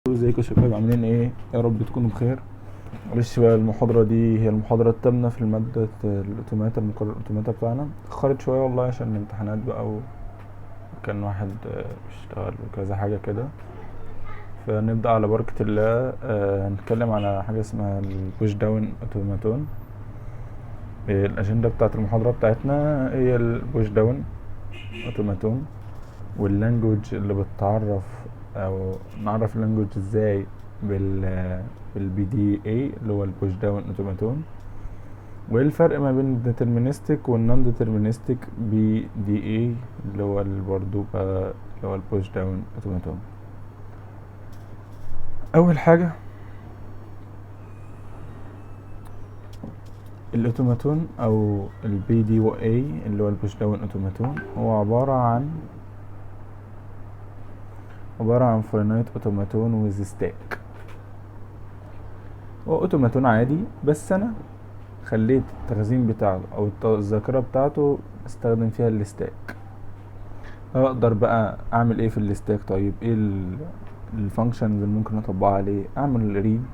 ازيكم يا شباب، عاملين ايه؟ يا رب تكونوا بخير. معلش بقى، المحاضرة دي هي المحاضرة التامنة في المادة الأوتوماتا، المقرر الأوتوماتا بتاعنا. اتأخرت شوية والله عشان الامتحانات بقى، وكان واحد بيشتغل وكذا حاجة كده. فنبدأ على بركة الله. هنتكلم على حاجة اسمها البوش داون اوتوماتون. الأجندة بتاعت المحاضرة بتاعتنا هي البوش داون اوتوماتون، واللانجوج اللي بتعرف او نعرف اللانجوج ازاي بالبي دي اي اللي هو البوش داون اوتوماتون، وايه الفرق ما بين الديترمينستيك والنون ديترمينستيك بي دي اي اللي هو برضو بقى اللي هو البوش داون اوتوماتون. اول حاجه، الاوتوماتون او البي دي او اي اللي هو البوش داون اوتوماتون هو عباره عن فاينايت اوتوماتون ويز ستاك. هو اوتوماتون عادي، بس انا خليت التخزين بتاعته او الذاكرة بتاعته استخدم فيها الستاك. اقدر بقى اعمل ايه في الستاك؟ طيب ايه الفانكشنز اللي ممكن اطبقها عليه؟ اعمل ريد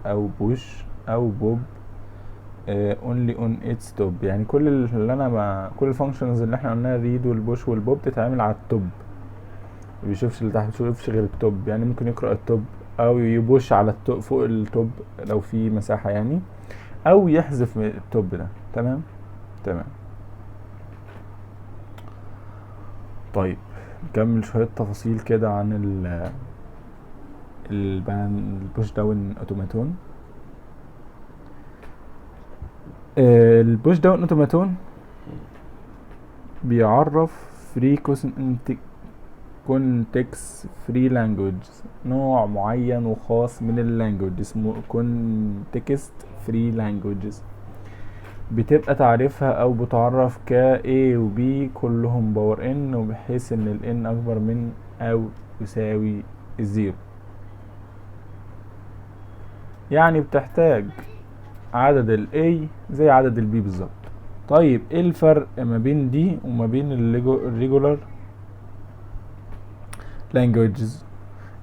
او بوش او بوب اونلي اون اتس توب. يعني كل كل الفانكشنز اللي احنا قلناها، الريد والبوش والبوب، تتعمل على التوب. ما بيشوفش اللي تحت، ما بيشوفش غير التوب. يعني ممكن يقرأ التوب او يبوش على التوب فوق التوب لو في مساحة يعني، او يحذف التوب ده. تمام. طيب نكمل شوية تفاصيل كده عن البوش داون اوتوماتون. البوش داون اوتوماتون بيعرف فري كونتكست فري لانجوج، نوع معين وخاص من اللانجوج اسمه كونتكست فري لانجوجز. بتبقى تعريفها او بتعرف ك A و B كلهم باور n، وبحيث ان ال n اكبر من او يساوي الزيرو. يعني بتحتاج عدد ال A زي عدد ال B بالظبط. طيب ايه الفرق ما بين دي وما بين الريجولار languages؟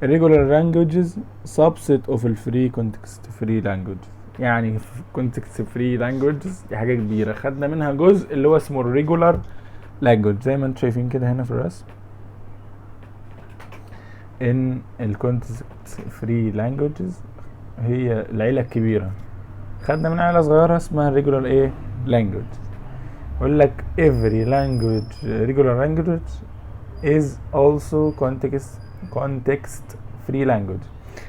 الريجولار languages subset of الفري context free languages. يعني context free languages دي حاجة كبيرة، خدنا منها جزء اللي هو اسمه الريجولار language زي ما انتم شايفين كده هنا في الرسم. ان الكونتكست فري languages هي العيلة الكبيرة، خدنا من عيلة صغيرة اسمها regular ايه language. يقول لك every language regular language is also context free language.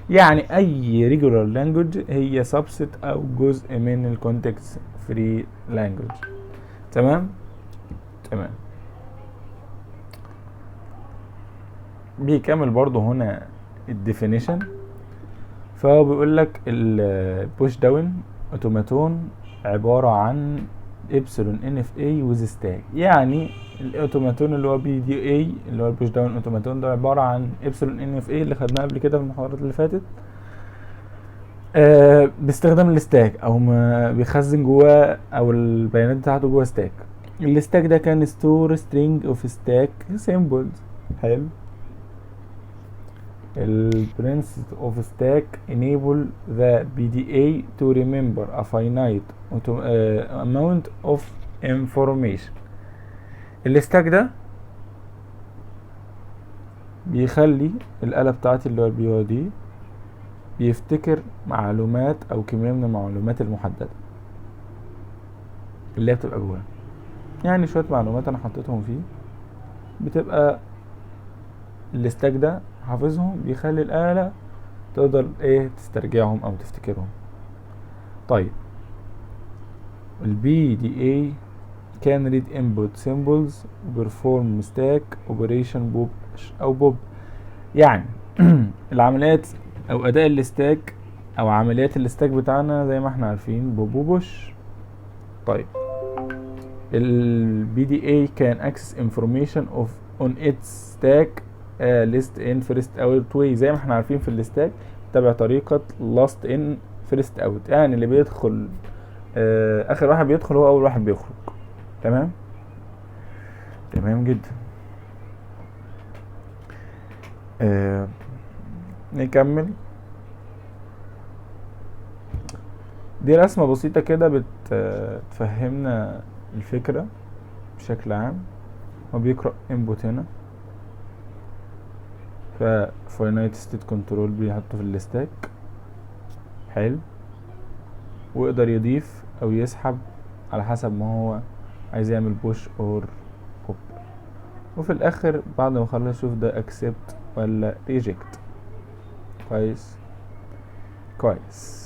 يعني اي regular language هي subset او جزء من ال context free language. تمام. بيكمل برضو هنا الديفينيشن. فهو بيقول لك البوش داون اوتوماتون عبارة عن ابسلون ان اف اي ويز ستاك. يعني الاوتوماتون اللي هو بي دي اي اللي هو البوش داون اوتوماتون ده عبارة عن ابسلون ان اف اي اللي خدناه قبل كده في المحاضرات اللي فاتت، باستخدام الستاك، او ما بيخزن جواه او البيانات بتاعته جوه ستاك. الستاك ده كان ستور سترينج اوف ستاك سيمبلز. حلو. ال principle of stack enable the PDA to remember a finite amount of information. الستاك ده بيخلي الآلة بتاعتي اللي هو البي او دي بيفتكر معلومات او كمية من المعلومات المحددة اللي هي بتبقى جواه. يعني شوية معلومات انا حطيتهم فيه، بتبقى الستاك ده حافظهم، بيخلي الآلة تقدر ايه تسترجعهم او تفتكرهم. طيب البي دي اي can read input symbols perform stack operation push او بوب. يعني العمليات او اداء الستاك او عمليات الستاك بتاعنا زي ما احنا عارفين بوب وبوش. طيب ال BDA can access information of on its stack list in first out way. زي ما احنا عارفين في الستاك تبع طريقة last in first out، يعني اللي بيدخل اخر واحد بيدخل هو اول واحد بيخرج. تمام جدا. نكمل. دي رسمة بسيطة كده بتفهمنا الفكرة بشكل عام. هو بيقرأ input هنا، ف finite state control بيحطه في الستاك. حلو. ويقدر يضيف او يسحب على حسب ما هو عايز يعمل push or pop. وفي الاخر بعد ما اخلص اشوف ده accept ولا reject. كويس كويس.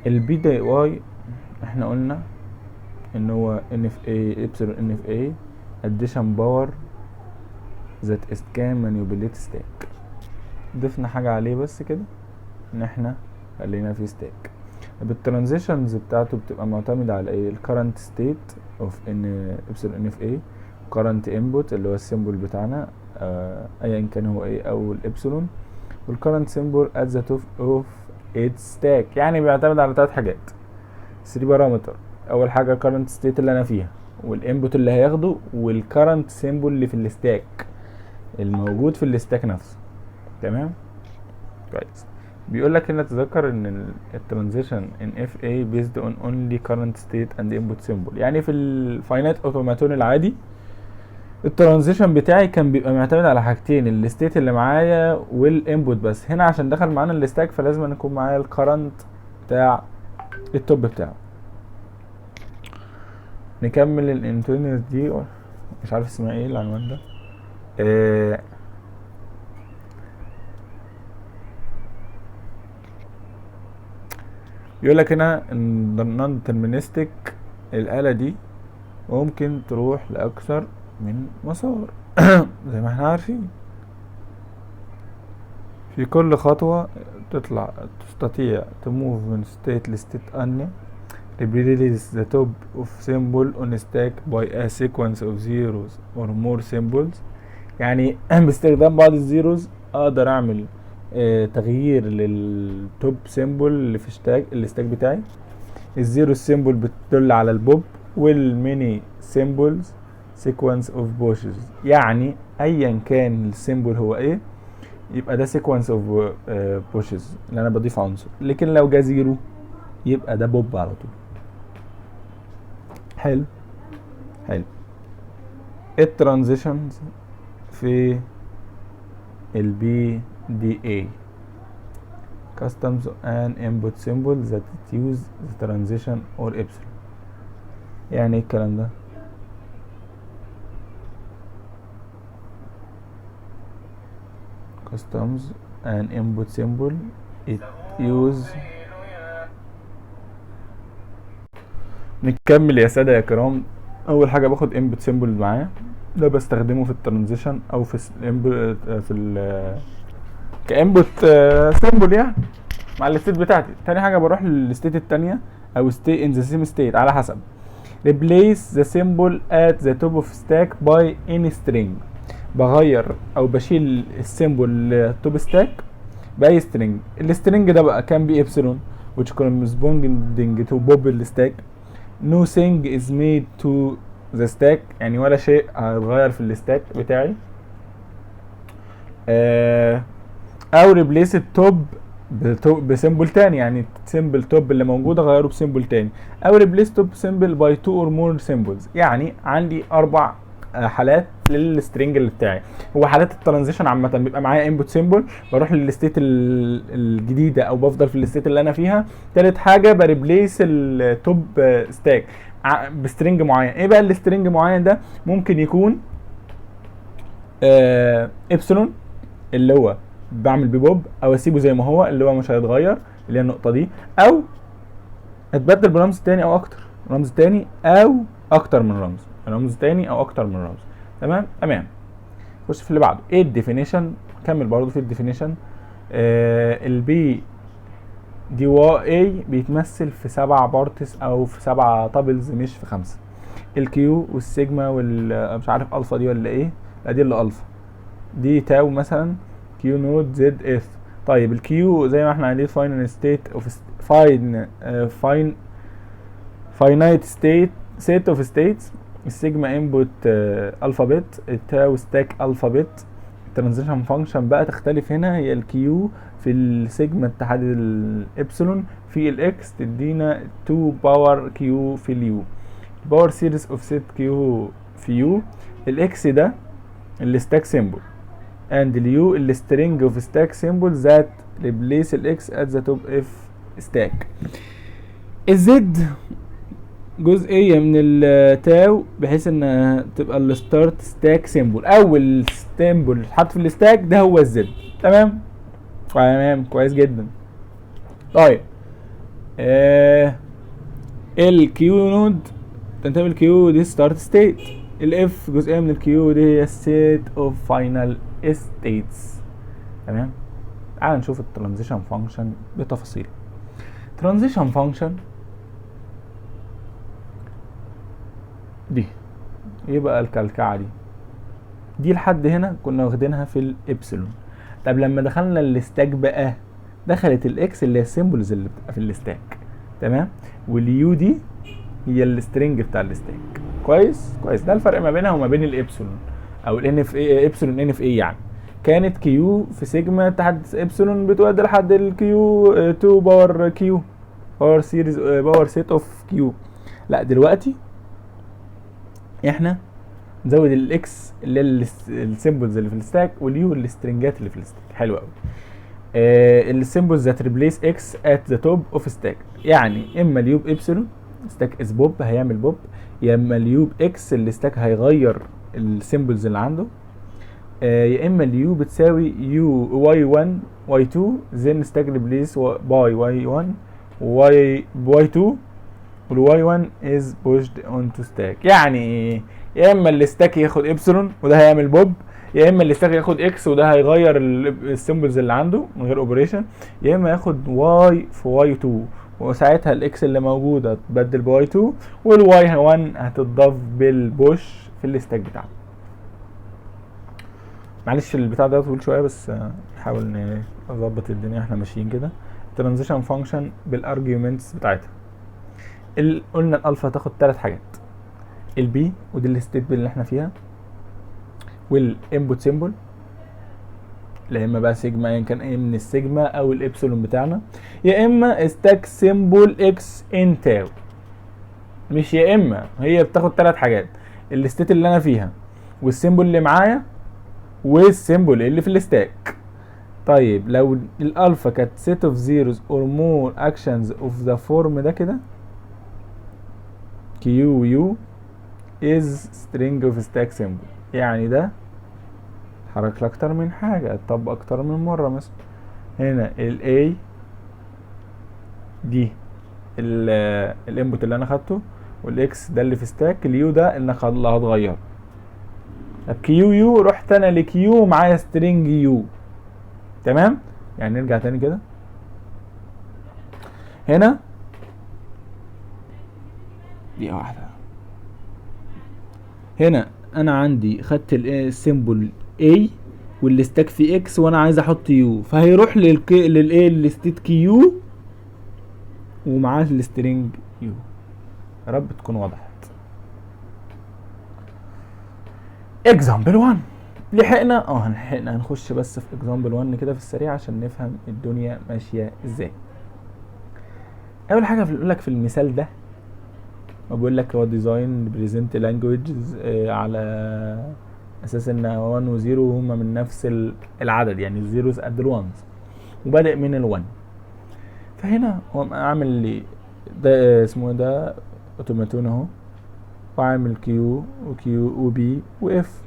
البي دي واي احنا قلنا ان هو NFA epsilon NFA addition power that is can manipulate stack. ضفنا حاجة عليه بس كده ان احنا خلينا في stack. بالترانزيشنز بتاعته بتبقى معتمدة على ايه؟ الكرنت ستيت اوف ان epsilon NFA، current input اللي هو السيمبل بتاعنا ايا كان هو ايه او الابسلون، والكرنت سيمبل at the top of its stack. يعني بيعتمد على 3 حاجات، 3 بارامتر. اول حاجه current state اللي انا فيها، والانبوت اللي هياخده، والكرنت سيمبل اللي في الستاك الموجود في الستاك نفسه. تمام كويس. بيقول لك هنا تذكر ان الترانزيشن ان اف اي بيزد اون اونلي current state and input symbol. يعني في الفاينات اوتوماتون العادي الترانزيشن بتاعي كان بيبقى معتمد على حاجتين، الستيت اللي معايا والانبوت بس. هنا عشان دخل معانا الستاك فلازم أن يكون معايا الكرنت بتاع التوب بتاعه. نكمل الانترنال دي، مش عارف اسمها ايه العنوان ده. يقول لك هنا non deterministic الآلة دي ممكن تروح لأكثر من مسار زي ما احنا عارفين. في كل خطوة تستطيع تموف من state لstate أني replace the top of symbol on stack by a sequence of zeros or more symbols. يعني باستخدام بعض الزيروز اقدر اعمل تغيير للتوب سيمبل اللي في الستاك بتاعي. الزيرو سيمبل بتدل على البوب، والميني سيمبلز سيكونس اوف بوشز. يعني ايا كان السيمبل هو ايه يبقى ده سيكونس اوف بوشز اللي انا بضيف عنصر، لكن لو جا زيرو يبقى ده بوب على طول. حلو حلو. الترانزيشنز في البي دي اي customs and input symbol that use the transition or epsilon. يعني ايه الكلام ده؟ customs and input symbol it use. نكمل يا سادة يا كرام. اول حاجة باخد input symbol معايا، ده بستخدمه في الترانزيشن او في ال كانبوت سيمبل يعني مع الستيت بتاعتي. تاني حاجه بروح للستيت التانية او stay in the same state على حسب. replace the symbol at the top of stack by any string. بغير او بشيل السيمبل توب ستاك باي سترينج. السترينج ده بقى كان بي epsilon which corresponding to bob الستاك. no thing is made to the stack. يعني ولا شيء هيتغير في الستاك بتاعي. او ريبليس التوب بسيمبل تاني، يعني سيمبل توب اللي موجود اغيره بسيمبل تاني. او ريبليس توب سيمبل باي 2 اور مور سيمبلز. يعني عندي 4 حالات للسترينج اللي بتاعي. هو حالات الترانزيشن عامه بيبقى معايا انبوت سيمبل بروح للستيت الجديده او بفضل في الستيت اللي انا فيها. تالت حاجه بريبليس التوب ستاك بسترينج معين. ايه بقى السترينج معين ده؟ ممكن يكون ابسلون اللي هو بعمل ببوب، او اسيبه زي ما هو اللي هو مش هيتغير اللي هي النقطه دي، او اتبدل برمز تاني او اكتر، رمز تاني او اكتر من رمز، رمز تاني او اكتر من رمز. تمام تمام. خش في اللي بعده. ايه الديفينيشن؟ كمل برضو في الديفينيشن. البي دي واي بيتمثل في 7 بارتس او في 7 تابلز مش في 5. الكيو والسيجما مش عارف الفا دي ولا ايه، لا دي اللي الفا، دي تاو مثلا، كيو نود زد اف. طيب الكيو زي ما احنا عندنا فاينل ستيت اوف فاينايت ستيت سيت اوف ستيتس السيجما انبوت الفابت، التاو ستاك الفابت. الترانزيشن فانكشن بقى تختلف هنا، هي الكيو في السيجما اتحاد الابسلون في الاكس تدينا 2 باور كيو في اليو، باور سيريز اوف سيت كيو في يو. الاكس ده الستاك سيمبل and اليو السترينج اوف ستاك سيمبل ذات ريبليس الاكس ات ذا توب اف ستاك. الزد جزئيه من التاو بحيث انها تبقى الستارت ستاك سيمبل، اول سيمبل اتحط في الستاك ده هو الزد. تمام تمام كويس جدا. طيب الكيو نود تنتمي الكيو دي ستارت ستيت، الاف جزئيه من الكيو دي هي ستيت اوف فاينل ستيتس. تمام تعال نشوف الترانزيشن فانكشن بتفاصيل. ترانزيشن فانكشن دي ايه بقى الكلكعه دي لحد هنا كنا واخدينها في الابسلون. طب لما دخلنا الستاك بقى دخلت الاكس اللي هي السيمبلز اللي بتبقى في الستاك. تمام واليو دي هي السترنج بتاع الستاك. كويس كويس، ده الفرق ما بينها وما بين الابسلون او الان اف اي، ابسلون ان اف اي يعني كانت كيو في سيجما تحت ابسلون بتودي لحد الكيو 2 باور كيو باور سيريز باور سيت اوف كيو. لا دلوقتي احنا نزود الاكس اللي هي السيمبلز اللي في الستاك واليو السترنجات اللي في الستاك. حلو قوي. السيمبلز ذات ريبليس اكس ات ذا توب اوف ستاك، يعني اما اليو بابسلون ستاك از بوب هيعمل بوب، يا اما اليو باكس الستاك هيغير السيمبلز اللي عنده، يا اما اليو بتساوي يو واي 1 واي 2 زين ستاك ريبليس باي واي 1 واي 2 والواي 1 از بوشد اونتو ستاك. يعني ايه؟ يا اما الستاك ياخد ابسلون وده هيعمل بوب، يا اما الستاك ياخد اكس وده هيغير السيمبلز اللي عنده من غير اوبريشن، يا اما ياخد واي في واي 2 وساعتها الاكس اللي موجوده تبدل بواي 2 والواي 1 هتتضاف بالبوش في الستاك بتاعنا. معلش البتاع ده طويل شويه بس نحاول نظبط الدنيا احنا ماشيين كده. ترانزيشن فانكشن بالارجيومنتس بتاعتها. قلنا الالفا تاخد 3 حاجات، البي ودي الستيت اللي احنا فيها، والانبوت سيمبل لا اما بقى سيجما ايا كان ايه من السيجما او الابسلون بتاعنا، يا اما ستاك سيمبل اكس ان تاو. مش يا اما، هي بتاخد 3 حاجات، الستيت اللي انا فيها والسيمبل اللي معايا والسيمبل اللي في الستاك. طيب لو الالفا كانت set of zeros or more actions of the form ده كده QU is string of stack symbol، يعني ده اتحرك لاكتر من حاجة، اتطبق اكتر من مرة. مثلا هنا ال A دي الانبوت اللي انا خدته، والاكس ده اللي في ستاك، اليو ده اللي هتغيره. طب كيو يو رحت انا لكيو معايا سترينج يو. تمام يعني نرجع تاني كده. هنا دي واحدة، هنا انا عندي خدت السيمبل A والستاك في اكس وانا عايز احط يو، فهيروح للايه الستيت كيو ومعاه السترينج يو. يا رب تكون وضحت. اكزامبل 1 لحقنا هنلحقنا هنخش بس في اكزامبل 1 كده في السريع عشان نفهم الدنيا ماشيه ازاي. اول حاجه بيقول لك في المثال ده بقول لك هو ديزاين بريزنت لانجويجز على اساس ان 1 و 0 هما من نفس العدد، يعني الزيروز قد الوانز وبادئ من ال1. فهنا هو عامل لي ده اسمه ده اوتوماتون اهو، وعامل كيو وكيو وبي واف،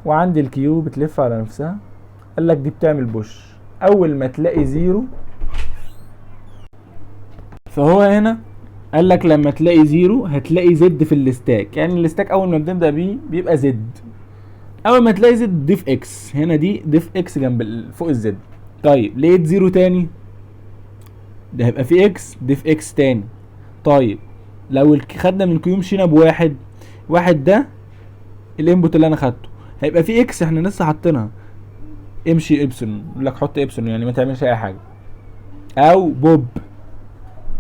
وعندي الكيو بتلف على نفسها. قال لك دي بتعمل بوش اول ما تلاقي 0. فهو هنا قال لك لما تلاقي 0 هتلاقي زد في الستاك، يعني الستاك اول ما بنبدا بيه بيبقى زد، اول ما تلاقي زد ضيف اكس. هنا دي ضيف اكس جنب فوق الزد. طيب لقيت 0 تاني ده هيبقى في اكس، ضيف اكس تاني. طيب لو خدنا من الكيو مشينا بواحد، واحد ده الانبوت اللي انا خدته هيبقى في اكس احنا لسه حاطينها، امشي ابسلون، يقول لك حط ابسلون يعني ما تعملش اي حاجه، او بوب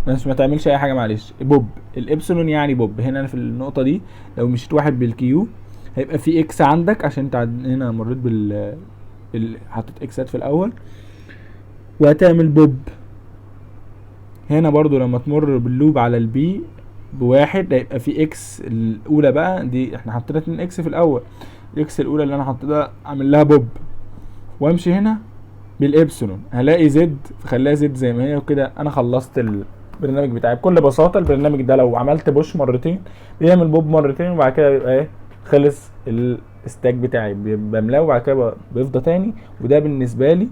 بس ما تعملش اي حاجه، معلش. بوب الابسلون يعني بوب. هنا في النقطه دي لو مشيت واحد بالكيو هيبقى في اكس عندك، عشان انت هنا مريت حطيت اكسات في الاول، وهتعمل بوب. هنا برضو لما تمر باللوب على البي بواحد هيبقى في اكس الاولى بقى دي، احنا حطينا 2 اكس في الاول، الاكس الاولى اللي انا حطيتها اعمل لها بوب، وامشي هنا بالابسلون هلاقي زد، فخليها زد زي ما هي، وكده انا خلصت البرنامج بتاعي. بكل بساطه البرنامج ده لو عملت بوش مرتين بيعمل بوب مرتين، وبعد كده بيبقى ايه، خلص الستاك بتاعي، بملاه وبعد كده بيفضى تاني. وده بالنسبه لي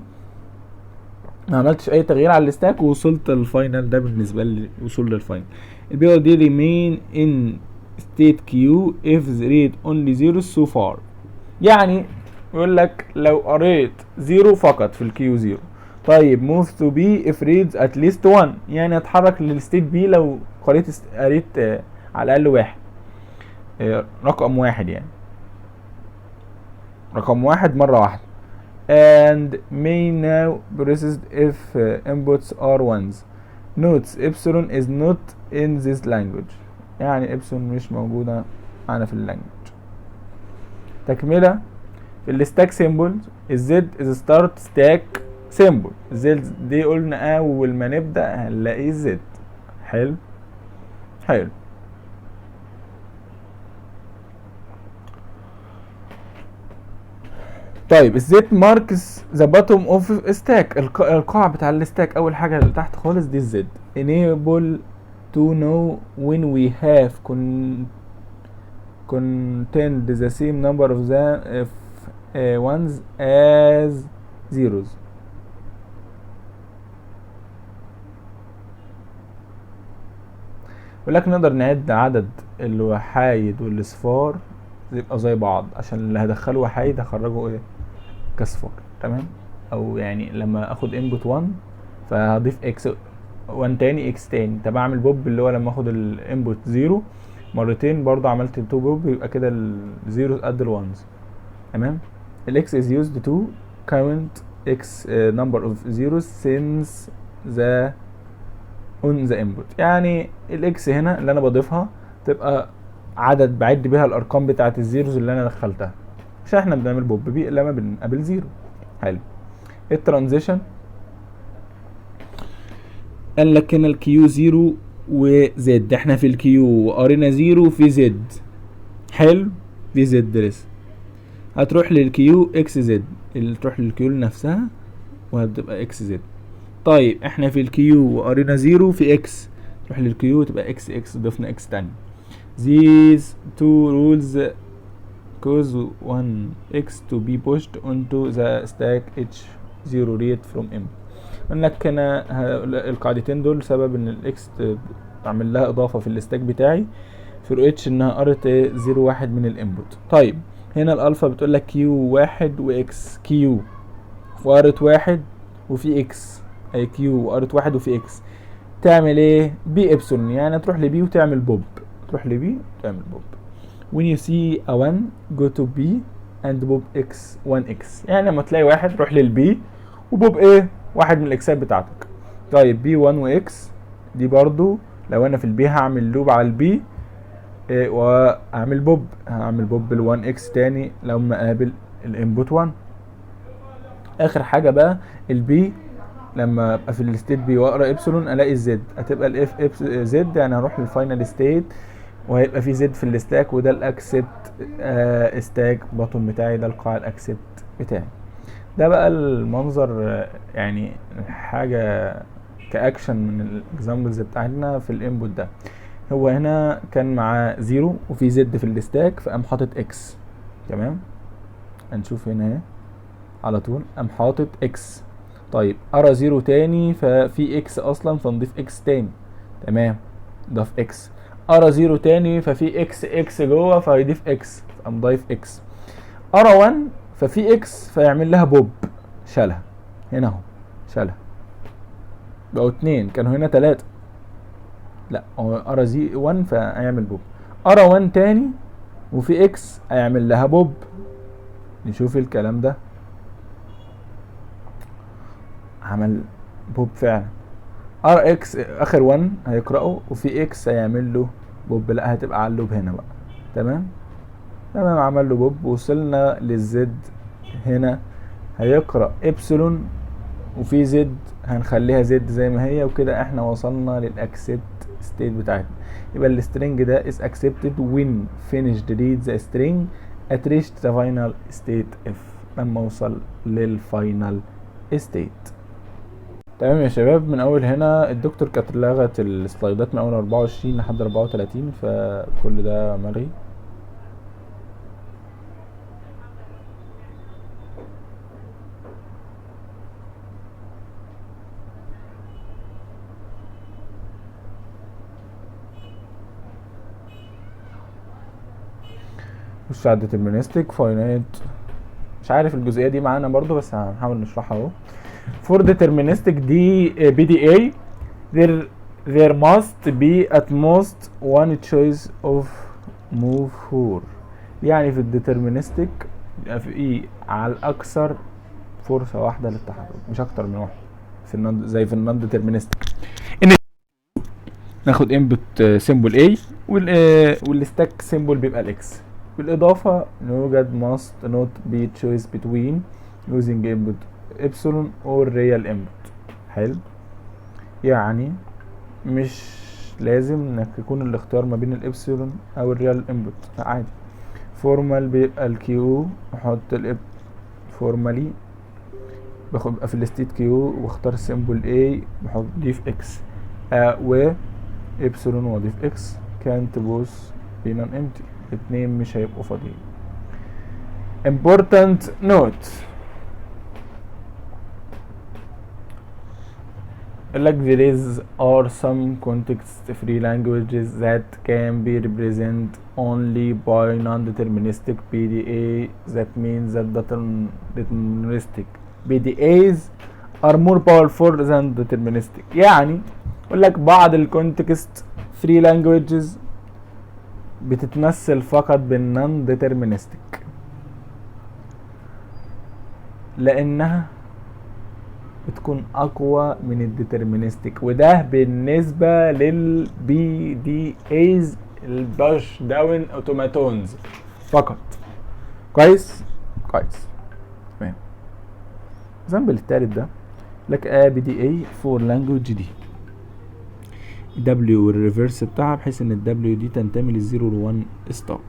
ما عملتش اي تغيير على الستاك ووصلت للفاينل. ده بالنسبه لي وصول للفاينل. البي ار دي remain in state queue if the read only zeros so far. يعني يقول لك لو قريت زيرو فقط في الكيو زيرو، طيب موف تو بي اف ريدز ات ليست 1، يعني اتحرك للستيت بي لو قريت على الاقل واحد، رقم واحد يعني، رقم واحد مره واحده. and may now processed if inputs are ones. notes epsilon is not in this language، يعني epsilon مش موجوده معانا في اللانجوج. تكمله في الستاك سيمبلز، الزد از ستارت ستاك سيمبل. الزد دي قلنا اول ما نبدا هنلاقي الزد. حلو حلو. طيب الزد ماركس ذا باتوم اوف ستاك، القاع بتاع الستاك، اول حاجه اللي تحت خالص دي الزد. enable to know when we have contained the same number of the ones as zeros. ولكن نقدر نعد عدد الوحايد والاصفار يبقى زي بعض، عشان اللي هدخله وحايد هخرجه ايه، كصفار. تمام. او يعني لما اخد انبوت 1 فهضيف اكس 1 تاني اكس تاني. طب اعمل بوب اللي هو لما اخد الانبوت 0 مرتين برضو عملت 2 بوب، يبقى كده الزيروز قد الوانز. تمام. الاكس is used to count x number of zeros since the on the input. يعني الاكس هنا اللي انا بضيفها تبقى عدد بعد بيها الارقام بتاعه الزيروز اللي انا دخلتها، عشان احنا بنعمل بوب بي لما بنقابل زيرو. حلو. الترانزيشن قال لك هنا الكيو زيرو وزد، احنا في الكيو وقرينا زيرو في زد. حلو. في زد لسه هتروح للكيو اكس زد، اللي تروح للكيو لنفسها وهتبقى اكس زد. طيب احنا في الكيو وقرينا زيرو في اكس، تروح للكيو تبقى اكس اكس، ضفنا اكس تاني. these two rules cause one x to be pushed onto the stack h zero read from m. انك هنا القاعدتين دول سبب ان الاكس تعمل لها اضافه في الستاك بتاعي في اتش انها قرت زيرو واحد من الانبوت. طيب هنا الالفا بتقول لك كيو واحد واكس، كيو وقرت واحد وفي اكس، اي كيو وقرت واحد وفي اكس، تعمل ايه؟ بي ابسلون، يعني تروح لبي وتعمل بوب، تروح لبي وتعمل بوب. when you see a 1 go to b and bob x 1x، يعني لما تلاقي واحد روح للبي وبوب ايه، واحد من الاكسات بتاعتك. طيب بي 1 واكس دي برضو لو انا في البي هعمل لوب على البي إيه، واعمل بوب، هعمل بوب ال1 اكس تاني لما اقابل الانبوت 1. اخر حاجه بقى البي لما ابقى في الستيت بي واقرا ابسلون الاقي الزد، هتبقى الاف زد، يعني هروح للفاينل ستيت وهيبقى في زد في الستاك، وده الاكسبت ستاك باتون بتاعي، ده القاع الاكسبت بتاعي. ده بقى المنظر يعني حاجه كاكشن من الاكزامبلز بتاعتنا في الانبوت ده. هو هنا كان معاه زيرو وفي زد في الستاك فقام حاطط اكس. تمام. هنشوف هنا اهي على طول قام حاطط اكس. طيب ارى زيرو تاني ففي اكس اصلا فنضيف اكس تاني. تمام. ضاف اكس. ارى زيرو تاني ففي اكس اكس جوه فهيضيف اكس فقام ضايف اكس. ارى 1 ففي اكس فيعمل لها بوب، شالها هنا اهو، شالها بقوا اتنين، كانوا هنا تلاتة. لا هو ارى زي 1 فهيعمل بوب. ارى 1 تاني وفي اكس هيعمل لها بوب. نشوف الكلام ده، عمل بوب فعلا. ار اكس اخر 1 هيقرأه، وفي اكس هيعمل له بوب، لا هتبقى على اللوب هنا بقى. تمام تمام، عمل له بوب. وصلنا للزد، هنا هيقرأ ابسلون وفي زد هنخليها زد زي ما هي، وكده احنا وصلنا للاكسبت ستيت بتاعتنا. يبقى السترنج ده is accepted when finished read the string at reached the final state if، لما اوصل للفاينل ستيت. تمام يا شباب، من اول هنا الدكتور كانت لغت السلايدات من اول 24 لحد 34، فكل ده ملغي. مش على deterministic finite، مش عارف الجزئيه دي معانا برضو بس هنحاول نشرحها اهو. for deterministic دي PDA there must be at most one choice of move for. يعني في الديترمينستيك يبقى في على الاكثر فرصه واحده للتحرك، مش اكتر من واحده. في زي في النون ديترمينستيك ان ناخد انبوت سيمبل A والستاك سيمبل بيبقى الاكس. بالاضافه يوجد must not be choice between using input epsilon or real input. حلو، يعني مش لازم انك يكون الاختيار ما بين الابسلون او الريال انبوت، عادي. فورمال بيبقى الكيو، احط الاب فورمالي بيبقى في الستيت كيو واختار سيمبل A بحط ضيف اكس و ابسلون واضيف اكس. كانت بوث بين ان امتي، اتنين مش هيبقوا فاضيين. important note like there are some context free languages that can be represented only by non-deterministic PDA. That means that deterministic PDAs are more powerful than deterministic. يعني يقول لك بعض الكونتكست free languages بتتمثل فقط بالنون deterministic لانها بتكون اقوى من الديترمينستيك، وده بالنسبه للبي دي ايز الباش داون اوتوماتونز فقط. كويس كويس تمام. الزامبل التالت ده لك بي دي اي فور لانجوج دي دبليو والريفرس بتاعها، بحيث ان الدبليو دي تنتمي للزيرو لوان ستار.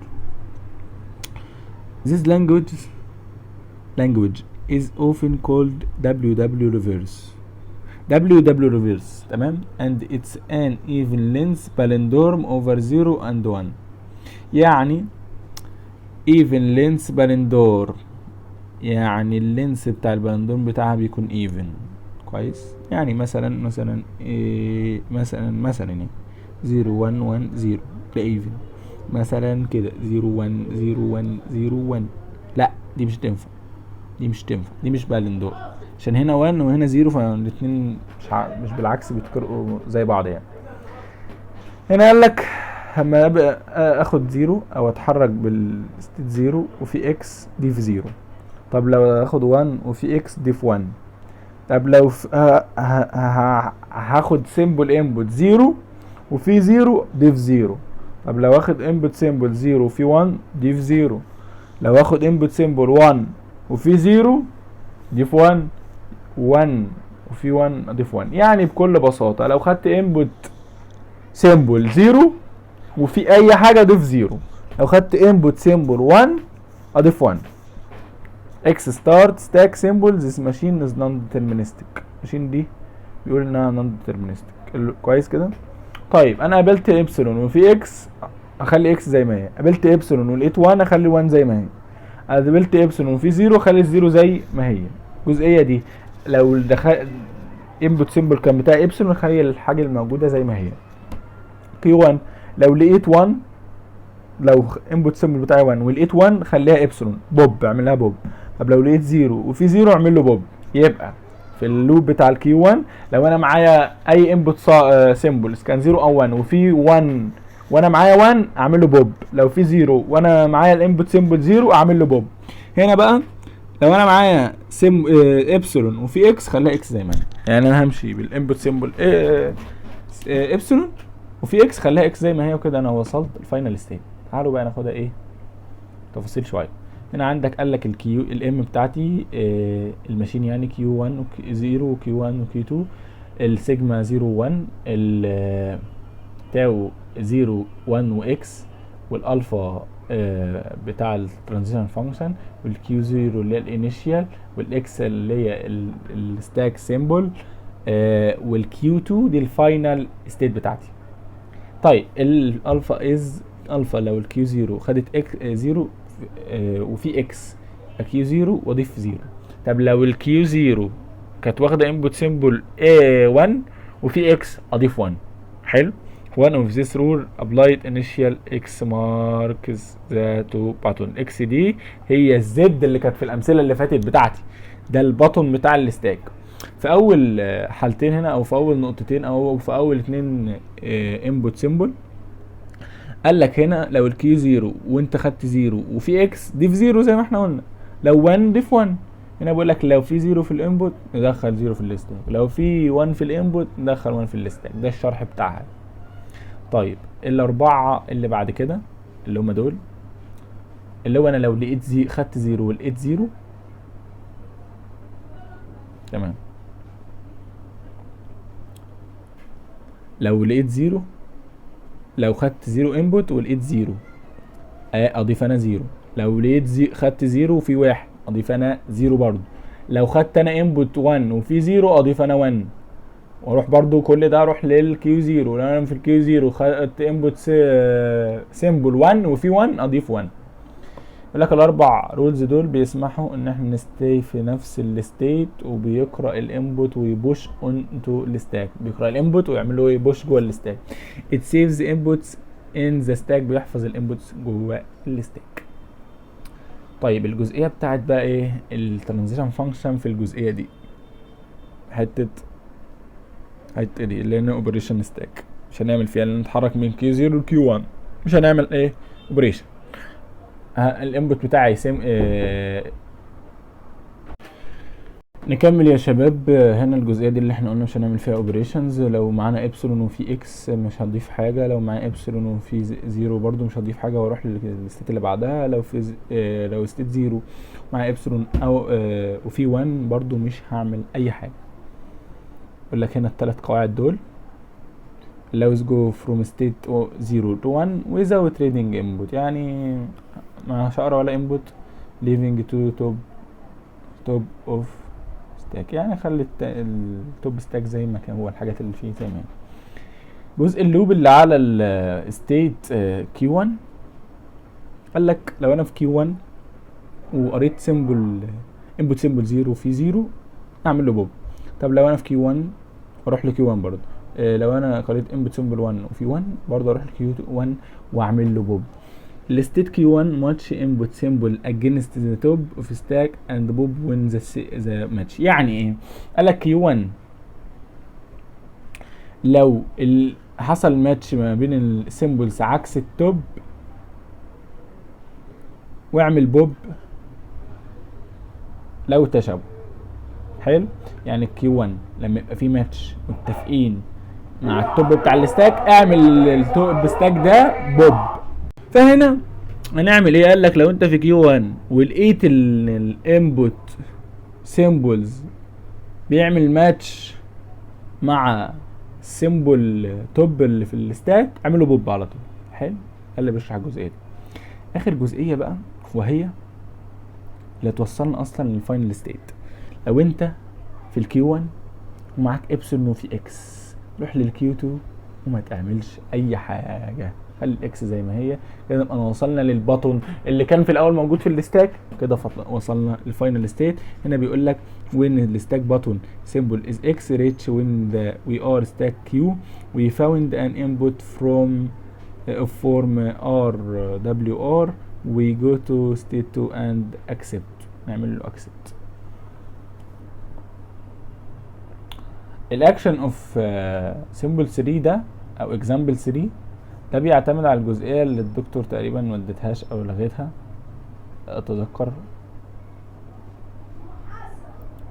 This language is often called WW reverse. WW reverse تمام، and it's an even length palindrome over 0 and 1. يعني even length palindrome يعني اللينس بتاع البالندروم بتاعها بيكون even. كويس، يعني مثلا يعني 0 1 1 0 ده even. مثلا كده 0 1 0 1 0 1، لا دي مش تنفع، دي مش بالندور، عشان هنا 1 وهنا 0، فالاتنين مش بالعكس بيتقرأوا زي بعض يعني. هنا قال لك لما ابقى اخد 0 او اتحرك بالستيت 0 وفي اكس دي في 0. طب لو اخد 1 وفي اكس دي في 1. طب لو هاخد سيمبل انبوت 0 وفي 0 دي في 0. طب لو اخد انبوت سيمبل 0 وفي 1 دي في 0. لو اخد انبوت سيمبل 1 وفي 0 دي في 1 1 وفي 1 اضيف 1. يعني بكل بساطه لو خدت انبوت سيمبل 0 وفي اي حاجه اضيف 0. لو خدت انبوت سيمبل 1 اضيف 1. اكس ستارت ستاك سيمبل ذيس ماشين از نون ديترمينستيك. الماشين دي بيقول انها نون ديترمينستيك. كويس كده. طيب انا قابلت ابسلون وفي اكس اخلي اكس زي ما هي. قابلت ابسلون ولقيت 1 اخلي 1 زي ما هي. قابلت ابسلون وفي 0 اخلي الزيرو زي ما هي. الجزئيه دي لو دخل انبوت سيمبل كان بتاع ابسلون اخلي الحاجه الموجوده زي ما هي. كي 1 لو لقيت 1، لو انبوت سيمبل بتاعي 1 ولقيت 1 خليها ابسلون بوب، اعملها بوب. طب لو لقيت 0 وفي 0 اعمل له بوب. يبقى في اللوب بتاع الكيو 1 لو انا معايا اي انبوت سيمبل كان 0 او 1 وفي 1 وانا معايا 1 اعمل له بوب. لو في 0 وانا معايا الانبوت سيمبل 0 اعمل له بوب. هنا بقى لو انا معايا ابسلون وفي اكس خليها اكس زي ما هي. يعني انا همشي بالانبوت سيمبل ابسلون وفي اكس، خليها اكس زي ما هي وكده انا وصلت الفاينل ستيت. تعالوا بقى ناخدها ايه تفاصيل شويه. هنا عندك قال لك الكيو الام بتاعتي الماشين يعني كيو 1 وكيو 0 وكيو 1 وكيو 2، السيجما 0 1 التاو 0 1 واكس، والالفا بتاع الترانزيشن فانكشن، والكيو 0 اللي هي الانيشيال، والاكس اللي هي الستاك سيمبل، والكيو 2 دي الفاينل ستيت بتاعتي. طيب الالفا از الفا لو الكيو 0 خدت اكس 0 وفي اكس كيو 0 واضيف 0. طب لو الكيو 0 كانت واخده انبوت سيمبل 1 وفي اكس اضيف 1. حلو. one of this rule applied initial x marks the two button. x دي هي الزد اللي كانت في الامثله اللي فاتت بتاعتي، ده البطن بتاع الستاك. في اول حالتين هنا او في اول نقطتين او في اول اتنين انبوت سيمبل قال لك هنا لو الكيو 0 وانت خدت 0 وفي اكس ضيف 0 زي ما احنا قلنا، لو 1 ضيف 1. هنا بقول لك لو في 0 في الانبوت ندخل 0 في الستاك، لو في 1 في الانبوت ندخل 1 في الستاك. ده الشرح بتاعها. طيب الاربعه اللي بعد كده اللي هم دول، اللي هو انا لو لقيت خدت 0 ولقيت 0 تمام، لو لقيت 0 لو خدت 0 انبوت ولقيت 0 اضيف انا 0. لو لقيت خدت 0 وفي 1 اضيف انا 0 برضو. لو خدت انا انبوت 1 وفي 0 اضيف انا 1، واروح برضو كل ده اروح للكيو 0. لو انا في الكيو 0 خدت انبوت سيمبل 1 وفي 1 اضيف 1. يقول لك الاربع رولز دول بيسمحوا ان احنا نستي في نفس الستيت، وبيقرا الانبوت ويبوش اونتو الستاك. بيقرا الانبوت ويعمل له يبوش جوه الستاك. it saves the inputs in the stack. بيحفظ الانبوتس جوه الستاك. طيب الجزئيه بتاعت بقى ايه الترانزيشن فانكشن في الجزئيه دي، حته دي اللي هي اوبريشن ستاك. مش هنعمل فيها نتحرك من كيو 0 لكيو 1، مش هنعمل ايه اوبريشن. الانبوت بتاعي نكمل يا شباب. هنا الجزئيه دي اللي احنا قلنا مش هنعمل فيها اوبريشنز. لو معانا ابسلون وفي اكس مش هنضيف حاجه، لو معانا ابسلون وفي 0 برضو مش هضيف حاجه واروح للستيت اللي بعدها. لو في لو ستيت 0 مع ابسلون او وفي 1 برضو مش هعمل اي حاجه. يقول لك هنا الثلاث قواعد دول allows go from state 0 to 1 without reading input، يعني مش هقرا ولا input leaving to top of stack، يعني خلي التوب ستاك زي ما كان هو الحاجات اللي فيه زي ما هي. جزء اللوب اللي على الستيت كيو 1 قال لك لو انا في كيو 1 وقريت سيمبل انبوت سيمبل 0 في 0 اعمل له بوب. طب لو انا في كيو 1 اروح لكيو 1 برضه. لو انا قريت انبوت سيمبل 1 وفي 1 برضه اروح لكيو 1 واعمل له بوب. الستيت كيو 1 ماتش انبوت سيمبل اجينست ذا توب اوف ستاك اند بوب وين ذا ماتش. يعني ايه؟ قال لك كيو 1 لو حصل ماتش ما بين السيمبلز عكس التوب واعمل بوب لو تشابه. حلو. يعني الكيو 1 لما يبقى في ماتش متفقين مع التوب بتاع الستاك اعمل التوب ستاك ده بوب. فهنا هنعمل ايه؟ قال لك لو انت في كيو 1 ولقيت الانبوت سيمبلز بيعمل ماتش مع سيمبل توب اللي في الستاك اعمله بوب على طول. حلو. قال لي بيشرح الجزئيه دي. اخر جزئيه بقى وهي اللي توصلنا اصلا للفاينل ستيت. لو انت في الكيو 1 ومعاك ابسلون وفي اكس روح للكيو 2 وما تعملش اي حاجه، خلي الاكس زي ما هي كده. نبقى وصلنا للبطن اللي كان في الاول موجود في الستاك كده، وصلنا للفاينل ستيت. هنا بيقول لك when الستاك button symbol is x reach when we are stack q we found an input from of form rwr we go to state 2 and accept. نعمل له accept. الاكشن اوف سيمبل 3 ده او اكزامبل 3 ده بيعتمد على الجزئيه اللي الدكتور تقريبا ما اديتهاش او لغيتها اتذكر.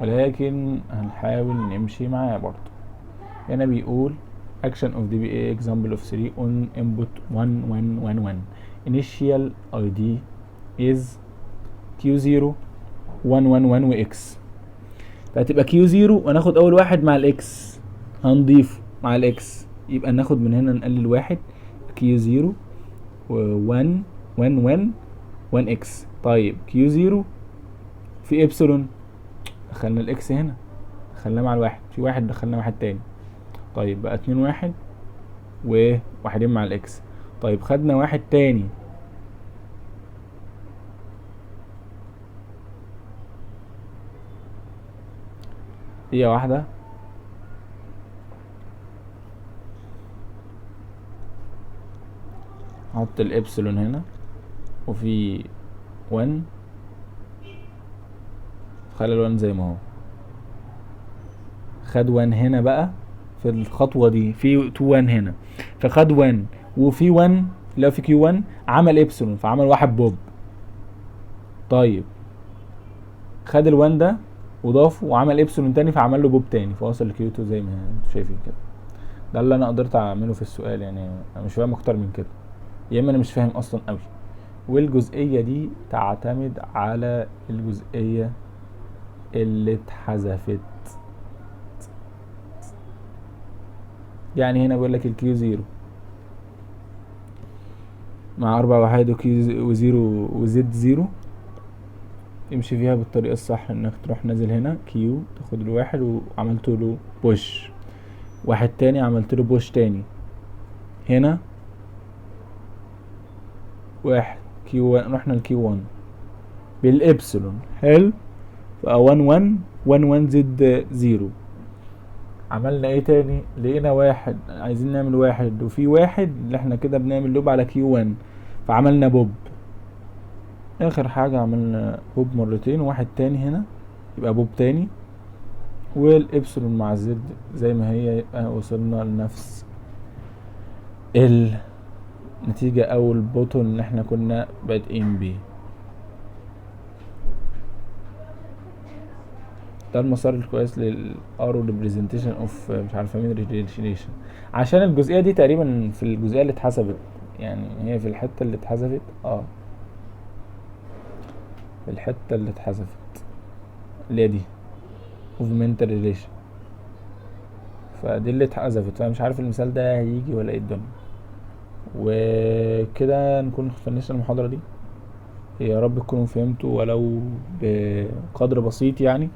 ولكن هنحاول نمشي معاه برضه. هنا بيقول action of DBA example of 3 on input 1111 initial ID is Q0 111 و X. فهتبقى Q0 وناخد أول واحد مع الإكس هنضيفه مع الإكس، يبقى ناخد من هنا نقلل واحد Q0 و 111 1X. طيب Q0 في إبسلون دخلنا الإكس هنا، دخلناه مع الواحد، في واحد دخلنا واحد تاني. طيب بقى 2 واحد وواحدين مع الإكس. طيب خدنا واحد تاني هي واحدة هحط الإبسلون هنا وفي 1 خلي ال1 زي ما هو. خد 1 هنا بقى في الخطوة دي، في 2 1 هنا، فخد 1 وفي 1 لو في كيو 1 عمل إبسلون فعمل واحد بوب. طيب خد ال1 ده وضافه وعمل إبسلون تاني فعمل له بوب تاني فوصل لكيو 2 زي ما انتوا شايفين كده. ده اللي انا قدرت اعمله في السؤال، يعني انا مش فاهم اكتر من كده، يا اما انا مش فاهم اصلا قوي. والجزئية دي تعتمد على الجزئية اللي اتحذفت. يعني هنا بيقول لك الكيو 0 مع 4 وحيد وكيو وزيرو وزد 0، امشي فيها بالطريقة الصح انك تروح نازل هنا كيو تاخد الواحد وعملت له بوش، واحد تاني عملت له بوش تاني هنا واحد كيو 1 رحنا الكيو 1 بالإبسلون. حلو، بقى 1 1 1 1 زد 0. عملنا ايه تاني؟ لقينا واحد عايزين نعمل واحد وفي واحد اللي احنا كده بنعمل لوب على كيو 1 فعملنا بوب. اخر حاجة عملنا بوب مرتين وواحد تاني هنا يبقى بوب تاني، والإبسلون مع زد زي ما هي، يبقى وصلنا لنفس النتيجة او البوتون اللي احنا كنا بادئين بيه. ده المسار الكويس للارو ريبريزنتيشن اوف مش عارف مين ريليشن، عشان الجزئيه دي تقريبا في الجزئيه اللي اتحسبت، يعني هي في الحته اللي اتحذفت في الحته اللي اتحذفت اللي هي دي موفمنتال ريليشن، فدي اللي اتحذفت. فانا مش عارف المثال ده هيجي ولا ايه الدنيا. وكده نكون فنشنا المحاضره دي، يا رب تكونوا فهمتوا ولو بقدر بسيط يعني.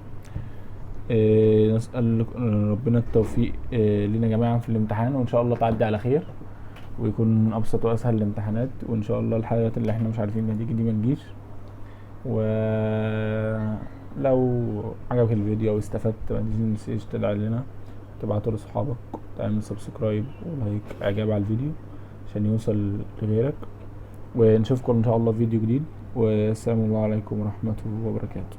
نسأل ربنا التوفيق لنا جميعا في الامتحان، وان شاء الله تعدي على خير ويكون من ابسط واسهل الامتحانات، وان شاء الله الحاجات اللي احنا مش عارفين نتيجة دي منجيش. ولو عجبك الفيديو او استفدت ما تنسيش تدعي لنا، تبعته لصحابك، تعمل سبسكرايب ولايك اعجاب على الفيديو عشان يوصل لغيرك. ونشوفكم ان شاء الله في فيديو جديد، والسلام عليكم ورحمة الله وبركاته.